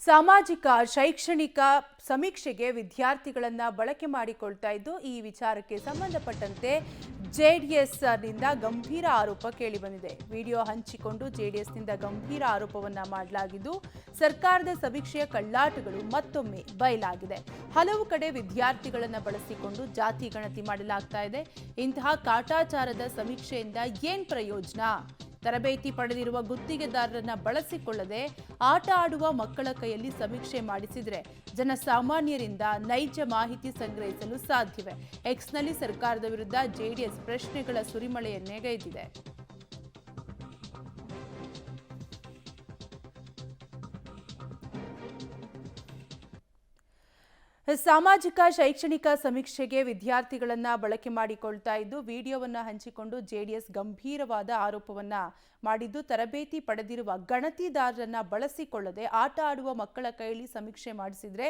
ಸಾಮಾಜಿಕ ಶೈಕ್ಷಣಿಕ ಸಮೀಕ್ಷೆಗೆ ವಿದ್ಯಾರ್ಥಿಗಳನ್ನು ಬಳಕೆ ಮಾಡಿಕೊಳ್ತಾ ಇದ್ದು ಈ ವಿಚಾರಕ್ಕೆ ಸಂಬಂಧಪಟ್ಟಂತೆ ಜೆಡಿಎಸ್ನಿಂದ ಗಂಭೀರ ಆರೋಪ ಕೇಳಿಬಂದಿದೆ. ವಿಡಿಯೋ ಹಂಚಿಕೊಂಡು ಜೆಡಿಎಸ್ನಿಂದ ಗಂಭೀರ ಆರೋಪವನ್ನ ಮಾಡಲಾಗಿದ್ದು ಸರ್ಕಾರದ ಸಮೀಕ್ಷೆಯ ಕಳ್ಳಾಟಗಳು ಮತ್ತೊಮ್ಮೆ ಬಯಲಾಗಿದೆ. ಹಲವು ಕಡೆ ವಿದ್ಯಾರ್ಥಿಗಳನ್ನು ಬಳಸಿಕೊಂಡು ಜಾತಿ ಗಣತಿ ಮಾಡಲಾಗ್ತಾ ಇದೆ. ಇಂತಹ ಕಾಟಾಚಾರದ ಸಮೀಕ್ಷೆಯಿಂದ ಏನ್ ಪ್ರಯೋಜನ? ತರಬೇತಿ ಪಡೆದಿರುವ ಗುತ್ತಿಗೆದಾರರನ್ನ ಬಳಸಿಕೊಳ್ಳದೆ ಆಟ ಆಡುವ ಮಕ್ಕಳ ಕೈಯಲ್ಲಿ ಸಮೀಕ್ಷೆ ಮಾಡಿಸಿದ್ರೆ ಜನಸಾಮಾನ್ಯರಿಂದ ನೈಜ ಮಾಹಿತಿ ಸಂಗ್ರಹಿಸಲು ಸಾಧ್ಯವೇ? ಎಕ್ಸ್ನಲ್ಲಿ ಸರ್ಕಾರದ ವಿರುದ್ಧ ಜೆಡಿಎಸ್ ಪ್ರಶ್ನೆಗಳ ಸುರಿಮಳೆಯನ್ನೇ ಗೈದಿದೆ. ಸಾಮಾಜಿಕ ಶೈಕ್ಷಣಿಕ ಸಮೀಕ್ಷೆಗೆ ವಿದ್ಯಾರ್ಥಿಗಳನ್ನ ಬಳಕೆ ಮಾಡಿಕೊಳ್ತಾ ಇದ್ದು ವಿಡಿಯೋವನ್ನ ಹಂಚಿಕೊಂಡು ಜೆಡಿಎಸ್ ಗಂಭೀರವಾದ ಆರೋಪವನ್ನ ಮಾಡಿದ್ದು ತರಬೇತಿ ಪಡೆದಿರುವ ಗಣತಿದಾರರನ್ನ ಬಳಸಿಕೊಳ್ಳದೆ ಆಟ ಆಡುವ ಮಕ್ಕಳ ಕೈಯಲ್ಲಿ ಸಮೀಕ್ಷೆ ಮಾಡಿಸಿದ್ರೆ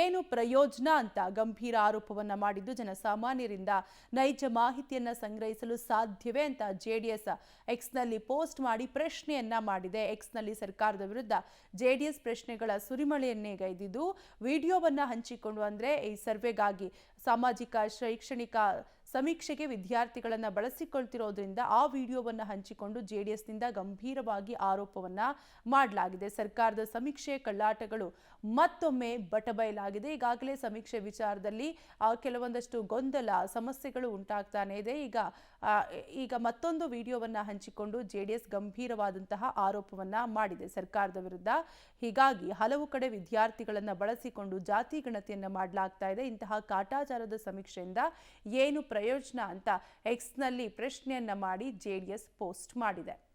ಏನು ಪ್ರಯೋಜನ ಅಂತ ಗಂಭೀರ ಆರೋಪವನ್ನ ಮಾಡಿದ್ದು ಜನಸಾಮಾನ್ಯರಿಂದ ನೈಜ ಮಾಹಿತಿಯನ್ನ ಸಂಗ್ರಹಿಸಲು ಸಾಧ್ಯವೇ ಅಂತ ಜೆಡಿಎಸ್ ಎಕ್ಸ್ನಲ್ಲಿ ಪೋಸ್ಟ್ ಮಾಡಿ ಪ್ರಶ್ನೆಯನ್ನ ಮಾಡಿದೆ. ಎಕ್ಸ್ನಲ್ಲಿ ಸರ್ಕಾರದ ವಿರುದ್ಧ ಜೆಡಿಎಸ್ ಪ್ರಶ್ನೆಗಳ ಸುರಿಮಳೆಯನ್ನೇ ಗೈದಿದ್ದು ವಿಡಿಯೋವನ್ನ ಹಂಚಿಕೊಂಡು ಅಂದ್ರೆ ಈ ಸರ್ವೆಗಾಗಿ ಸಾಮಾಜಿಕ ಶೈಕ್ಷಣಿಕ ಸಮೀಕ್ಷೆಗೆ ವಿದ್ಯಾರ್ಥಿಗಳನ್ನು ಬಳಸಿಕೊಳ್ತಿರೋದ್ರಿಂದ ಆ ವಿಡಿಯೋವನ್ನು ಹಂಚಿಕೊಂಡು ಜೆಡಿಎಸ್ನಿಂದ ಗಂಭೀರವಾಗಿ ಆರೋಪವನ್ನ ಮಾಡಲಾಗಿದೆ. ಸರ್ಕಾರದ ಸಮೀಕ್ಷೆ ಕಳ್ಳಾಟಗಳು ಮತ್ತೊಮ್ಮೆ ಬಟಬಯಲಾಗಿದೆ. ಈಗಾಗಲೇ ಸಮೀಕ್ಷೆ ವಿಚಾರದಲ್ಲಿ ಕೆಲವೊಂದಷ್ಟು ಗೊಂದಲ ಸಮಸ್ಯೆಗಳು ಉಂಟಾಗ್ತಾನೆ ಇದೆ. ಈಗ ಮತ್ತೊಂದು ವಿಡಿಯೋವನ್ನ ಹಂಚಿಕೊಂಡು ಜೆಡಿಎಸ್ ಗಂಭೀರವಾದಂತಹ ಆರೋಪವನ್ನ ಮಾಡಿದೆ ಸರ್ಕಾರದ ವಿರುದ್ಧ. ಹೀಗಾಗಿ ಹಲವು ಕಡೆ ವಿದ್ಯಾರ್ಥಿಗಳನ್ನು ಬಳಸಿಕೊಂಡು ಜಾತಿ ಗಣತಿಯನ್ನ ಮಾಡಲಾಗ್ತಾ ಇದೆ. ಇಂತಹ ಕಾಟಾಚಾರದ ಸಮೀಕ್ಷೆಯಿಂದ ಏನು ಪ್ರಯೋಜನ ಅಂತ ಎಕ್ಸ್ನಲ್ಲಿ ಪ್ರಶ್ನೆಯನ್ನ ಮಾಡಿ ಜೆಡಿಎಸ್ ಪೋಸ್ಟ್ ಮಾಡಿದೆ.